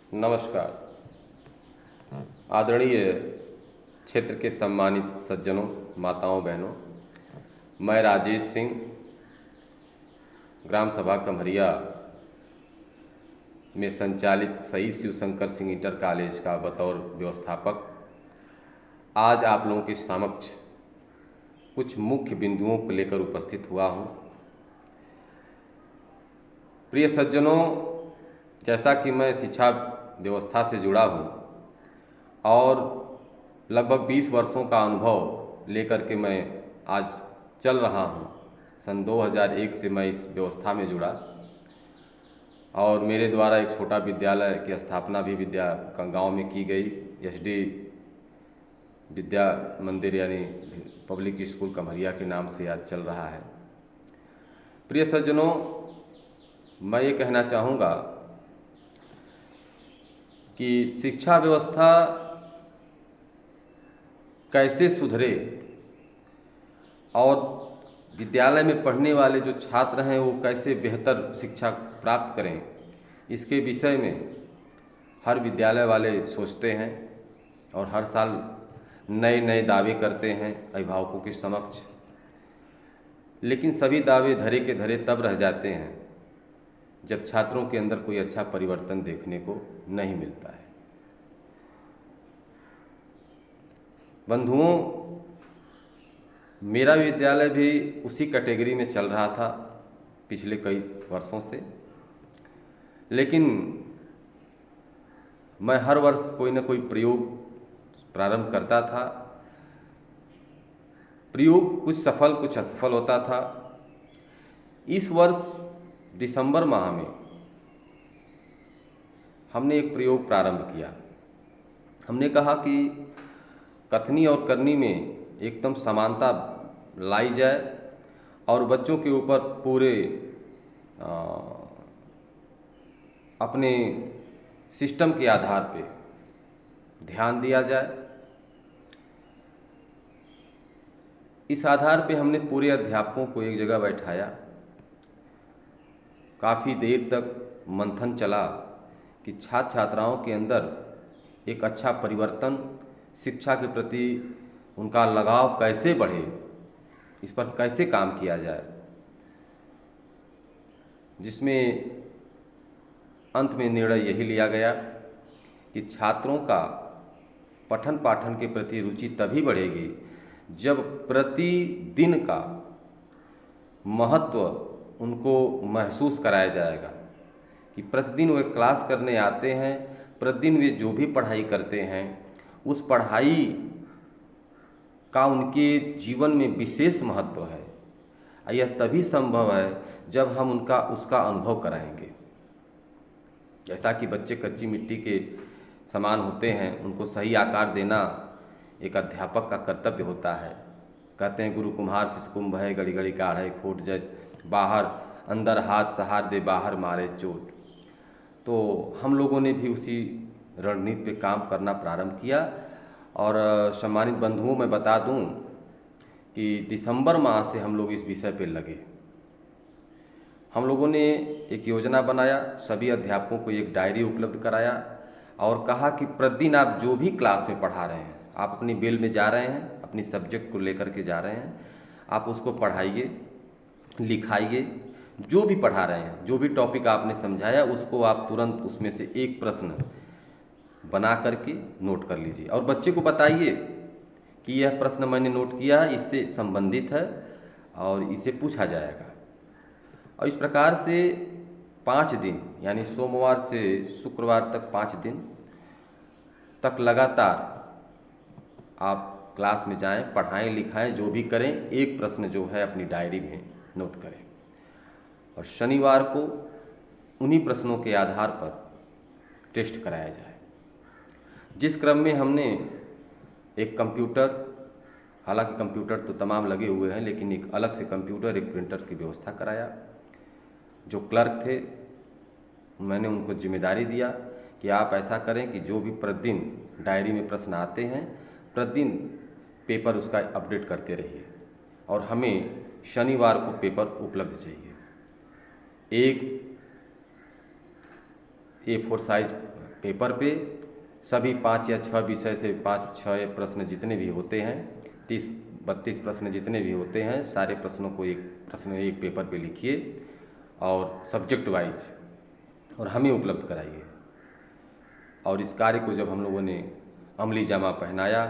नमस्कार। आदरणीय क्षेत्र के सम्मानित सज्जनों, माताओं, बहनों, मैं राजेश सिंह, ग्राम सभा कमरिया में संचालित सही शिवशंकर सिंह इंटर कॉलेज का बतौर व्यवस्थापक आज आप लोगों के समक्ष कुछ मुख्य बिंदुओं को लेकर उपस्थित हुआ हूँ। प्रिय सज्जनों, जैसा कि मैं शिक्षा व्यवस्था से जुड़ा हूँ और लगभग 20 वर्षों का अनुभव लेकर के मैं आज चल रहा हूँ। सन 2001 से मैं इस व्यवस्था में जुड़ा और मेरे द्वारा एक छोटा विद्यालय की स्थापना भी गांव में की गई। एसडी विद्या मंदिर यानी पब्लिक स्कूल कमरिया के नाम से आज चल रहा है। प्रिय सज्जनों, मैं ये कहना चाहूँगा कि शिक्षा व्यवस्था कैसे सुधरे और विद्यालय में पढ़ने वाले जो छात्र हैं वो कैसे बेहतर शिक्षा प्राप्त करें, इसके विषय में हर विद्यालय वाले सोचते हैं और हर साल नए नए दावे करते हैं अभिभावकों के समक्ष। लेकिन सभी दावे धरे के धरे तब रह जाते हैं जब छात्रों के अंदर कोई अच्छा परिवर्तन देखने को नहीं मिलता है। बंधुओं, मेरा विद्यालय भी उसी कैटेगरी में चल रहा था पिछले कई वर्षों से, लेकिन मैं हर वर्ष कोई न कोई प्रयोग प्रारंभ करता था। प्रयोग कुछ सफल कुछ असफल होता था। इस वर्ष दिसंबर माह में हमने एक प्रयोग प्रारंभ किया। हमने कहा कि कथनी और करनी में एकदम समानता लाई जाए और बच्चों के ऊपर पूरे अपने सिस्टम के आधार पे ध्यान दिया जाए। इस आधार पे हमने पूरे अध्यापकों को एक जगह बैठाया। काफ़ी देर तक मंथन चला कि छात्र छात्राओं के अंदर एक अच्छा परिवर्तन, शिक्षा के प्रति उनका लगाव कैसे बढ़े, इस पर कैसे काम किया जाए, जिसमें अंत में निर्णय यही लिया गया कि छात्रों का पठन पाठन के प्रति रुचि तभी बढ़ेगी जब प्रतिदिन का महत्व उनको महसूस कराया जाएगा कि प्रतिदिन वे क्लास करने आते हैं, प्रतिदिन वे जो भी पढ़ाई करते हैं उस पढ़ाई का उनके जीवन में विशेष महत्व है। यह तभी संभव है जब हम उसका अनुभव कराएंगे। जैसा कि बच्चे कच्ची मिट्टी के समान होते हैं, उनको सही आकार देना एक अध्यापक का कर्तव्य होता है। कहते हैं गुरु कुम्हार शिष्य कुंभ है, घड़ी घड़ी काढ़े खोट, जैसे बाहर अंदर हाथ सहार दे, बाहर मारे चोट। तो हम लोगों ने भी उसी रणनीति पे काम करना प्रारंभ किया। और सम्मानित बंधुओं, मैं बता दूं कि दिसंबर माह से हम लोग इस विषय पे लगे। हम लोगों ने एक योजना बनाया, सभी अध्यापकों को एक डायरी उपलब्ध कराया और कहा कि प्रतिदिन आप जो भी क्लास में पढ़ा रहे हैं, आप अपनी बेल में जा रहे हैं, अपनी सब्जेक्ट को लेकर के जा रहे हैं, आप उसको पढ़ाइए, लिखाइए। जो भी पढ़ा रहे हैं, जो भी टॉपिक आपने समझाया, उसको आप तुरंत उसमें से एक प्रश्न बना करके नोट कर लीजिए और बच्चे को बताइए कि यह प्रश्न मैंने नोट किया है, इससे संबंधित है और इसे पूछा जाएगा। और इस प्रकार से 5 दिन यानी सोमवार से शुक्रवार तक 5 दिन तक लगातार आप क्लास में जाएं, पढ़ाएं, लिखाएं, जो भी करें, एक प्रश्न जो है अपनी डायरी में नोट करें और शनिवार को उन्हीं प्रश्नों के आधार पर टेस्ट कराया जाए। जिस क्रम में हमने एक कंप्यूटर, हालांकि कंप्यूटर तो तमाम लगे हुए हैं, लेकिन एक अलग से कंप्यूटर, एक प्रिंटर की व्यवस्था कराया। जो क्लर्क थे, मैंने उनको जिम्मेदारी दिया कि आप ऐसा करें कि जो भी प्रतिदिन डायरी में प्रश्न आते हैं, प्रतिदिन पेपर उसका अपडेट करते रहिए और हमें शनिवार को पेपर उपलब्ध चाहिए। एक A4 साइज पेपर पे सभी 5 या 6 विषय से 5-6 प्रश्न जितने भी होते हैं, 30-32 प्रश्न जितने भी होते हैं, सारे प्रश्नों को एक पेपर पे लिखिए और सब्जेक्ट वाइज और हमें उपलब्ध कराइए। और इस कार्य को जब हम लोगों ने अमली जामा पहनाया,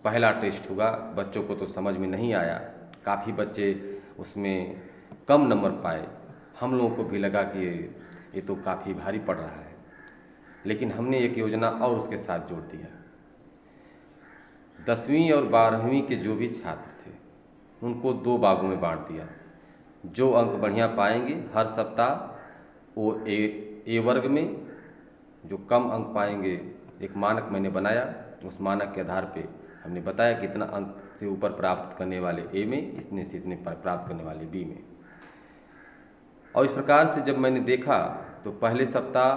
पहला टेस्ट हुआ, बच्चों को तो समझ में नहीं आया, काफ़ी बच्चे उसमें कम नंबर पाए। हम लोगों को भी लगा कि ये तो काफ़ी भारी पड़ रहा है, लेकिन हमने एक योजना और उसके साथ जोड़ दिया। 10वीं और 12वीं के जो भी छात्र थे उनको 2 भागों में बांट दिया। जो अंक बढ़िया पाएंगे हर सप्ताह वो ए वर्ग में, जो कम अंक पाएंगे एक मानक मैंने बनाया, उस मानक के आधार पे हमने बताया कि इतना अंक से ऊपर प्राप्त करने वाले ए में, इतने से इतने प्राप्त करने वाले बी में। और इस प्रकार से जब मैंने देखा तो पहले सप्ताह,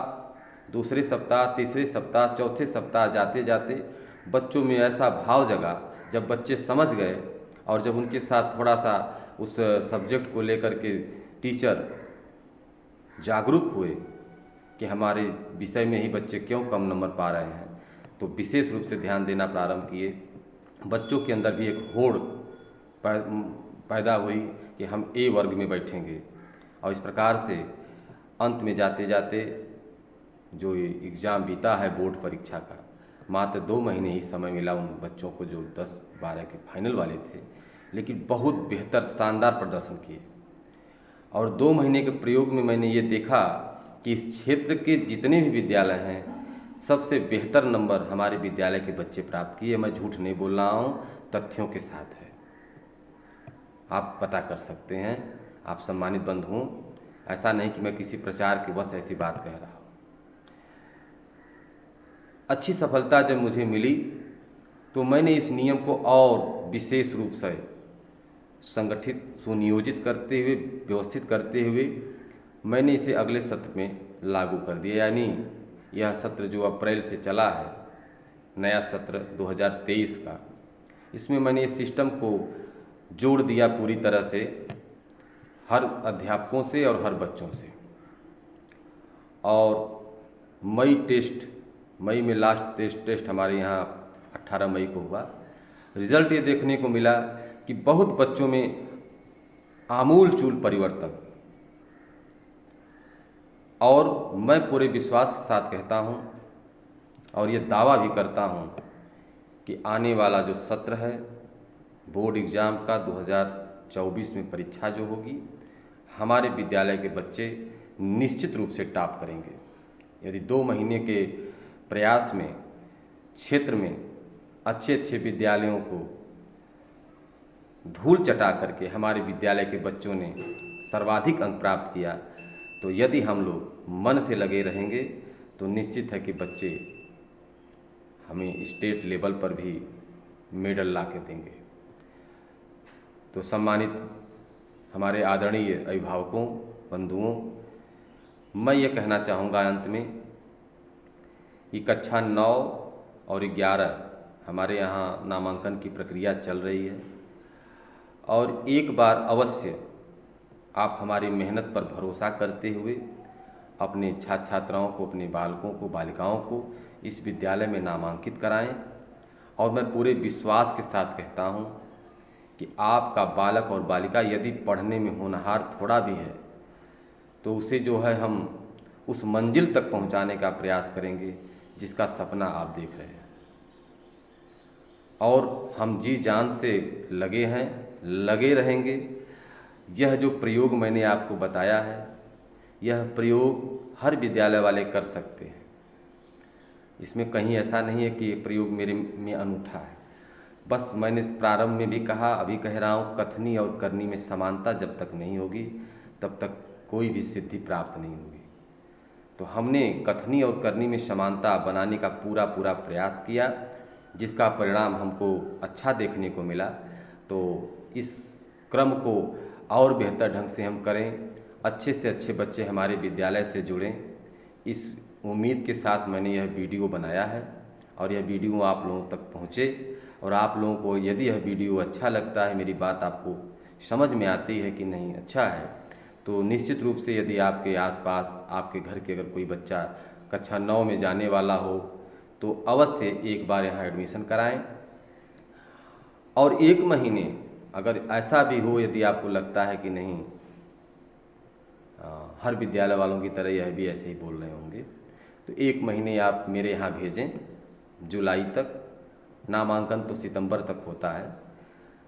दूसरे सप्ताह, तीसरे सप्ताह, चौथे सप्ताह जाते जाते बच्चों में ऐसा भाव जगा, जब बच्चे समझ गए और जब उनके साथ थोड़ा सा उस सब्जेक्ट को लेकर के टीचर जागरूक हुए कि हमारे विषय में ही बच्चे क्यों कम नंबर पा रहे हैं, तो विशेष रूप से ध्यान देना प्रारंभ किए। बच्चों के अंदर भी एक होड़ पैदा हुई कि हम ए वर्ग में बैठेंगे। और इस प्रकार से अंत में जाते जाते जो एग्ज़ाम बीता है बोर्ड परीक्षा का, मात्र 2 महीने ही समय मिला उन बच्चों को जो 10-12 के फाइनल वाले थे, लेकिन बहुत बेहतर शानदार प्रदर्शन किए। और 2 महीने के प्रयोग में मैंने ये देखा कि इस क्षेत्र के जितने भी विद्यालय हैं, सबसे बेहतर नंबर हमारे विद्यालय के बच्चे प्राप्त किए। मैं झूठ नहीं बोल रहा हूँ, तथ्यों के साथ है, आप पता कर सकते हैं। आप सम्मानित बंधु, ऐसा नहीं कि मैं किसी प्रचार के बस ऐसी बात कह रहा हूँ। अच्छी सफलता जब मुझे मिली तो मैंने इस नियम को और विशेष रूप से संगठित, सुनियोजित करते हुए, व्यवस्थित करते हुए मैंने इसे अगले सत्र में लागू कर दिया। यानी यह सत्र जो अप्रैल से चला है, नया सत्र 2023 का, इसमें मैंने इस सिस्टम को जोड़ दिया पूरी तरह से, हर अध्यापकों से और हर बच्चों से। और मई में लास्ट टेस्ट हमारे यहाँ 18 मई को हुआ। रिजल्ट ये देखने को मिला कि बहुत बच्चों में आमूल चूल परिवर्तन। और मैं पूरे विश्वास के साथ कहता हूँ और ये दावा भी करता हूँ कि आने वाला जो सत्र है बोर्ड एग्ज़ाम का 2024 में परीक्षा जो होगी, हमारे विद्यालय के बच्चे निश्चित रूप से टॉप करेंगे। यदि 2 महीने के प्रयास में क्षेत्र में अच्छे विद्यालयों को धूल चटा करके हमारे विद्यालय के बच्चों ने सर्वाधिक अंक प्राप्त किया, तो यदि हम लोग मन से लगे रहेंगे तो निश्चित है कि बच्चे हमें स्टेट लेवल पर भी मेडल ला के देंगे। तो सम्मानित हमारे आदरणीय अभिभावकों, बंधुओं, मैं ये कहना चाहूँगा अंत में कि कक्षा 9 और 11 हमारे यहाँ नामांकन की प्रक्रिया चल रही है और एक बार अवश्य आप हमारी मेहनत पर भरोसा करते हुए अपने छात्र छात्राओं को, अपने बालकों को, बालिकाओं को इस विद्यालय में नामांकित कराएं। और मैं पूरे विश्वास के साथ कहता हूं कि आपका बालक और बालिका यदि पढ़ने में होनहार थोड़ा भी है तो उसे जो है हम उस मंजिल तक पहुंचाने का प्रयास करेंगे जिसका सपना आप देख रहे हैं। और हम जी जान से लगे हैं, लगे रहेंगे। यह जो प्रयोग मैंने आपको बताया है, यह प्रयोग हर विद्यालय वाले कर सकते हैं। इसमें कहीं ऐसा नहीं है कि ये प्रयोग मेरे में अनूठा है। बस मैंने प्रारंभ में भी कहा, अभी कह रहा हूँ, कथनी और करनी में समानता जब तक नहीं होगी तब तक कोई भी सिद्धि प्राप्त नहीं होगी। तो हमने कथनी और करनी में समानता बनाने का पूरा प्रयास किया, जिसका परिणाम हमको अच्छा देखने को मिला। तो इस क्रम को और बेहतर ढंग से हम करें, अच्छे से अच्छे बच्चे हमारे विद्यालय से जुड़ें, इस उम्मीद के साथ मैंने यह वीडियो बनाया है और यह वीडियो आप लोगों तक पहुँचे। और आप लोगों को यदि यह वीडियो अच्छा लगता है, मेरी बात आपको समझ में आती है कि नहीं अच्छा है, तो निश्चित रूप से यदि आपके आसपास, आपके घर के अगर कोई बच्चा कक्षा 9 में जाने वाला हो तो अवश्य एक बार यहाँ एडमिशन कराएं। और 1 महीने अगर ऐसा भी हो, यदि आपको लगता है कि नहीं हर विद्यालय वालों की तरह यह भी ऐसे ही बोल रहे होंगे, तो 1 महीने आप मेरे यहाँ भेजें जुलाई तक। नामांकन तो सितंबर तक होता है,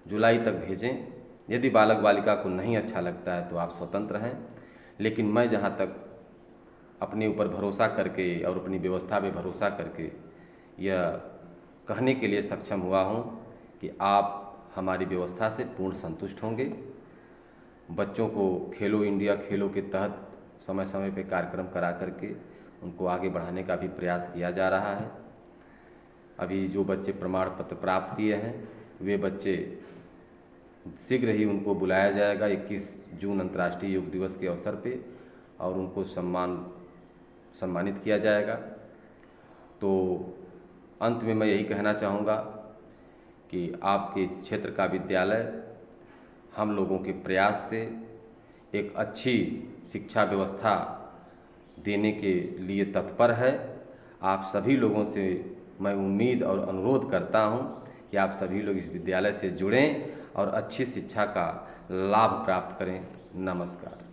जुलाई तक भेजें। यदि बालक बालिका को नहीं अच्छा लगता है तो आप स्वतंत्र हैं, लेकिन मैं जहाँ तक अपने ऊपर भरोसा करके और अपनी व्यवस्था पे भरोसा करके यह कहने के लिए सक्षम हुआ हूँ कि आप हमारी व्यवस्था से पूर्ण संतुष्ट होंगे। बच्चों को खेलो इंडिया खेलों के तहत समय समय पे कार्यक्रम करा करके उनको आगे बढ़ाने का भी प्रयास किया जा रहा है। अभी जो बच्चे प्रमाण पत्र प्राप्त किए हैं वे बच्चे शीघ्र ही उनको बुलाया जाएगा 21 जून अंतर्राष्ट्रीय योग दिवस के अवसर पे, और उनको सम्मानित किया जाएगा। तो अंत में मैं यही कहना चाहूँगा कि आपके इस क्षेत्र का विद्यालय हम लोगों के प्रयास से एक अच्छी शिक्षा व्यवस्था देने के लिए तत्पर है। आप सभी लोगों से मैं उम्मीद और अनुरोध करता हूं कि आप सभी लोग इस विद्यालय से जुड़ें और अच्छी शिक्षा का लाभ प्राप्त करें। नमस्कार।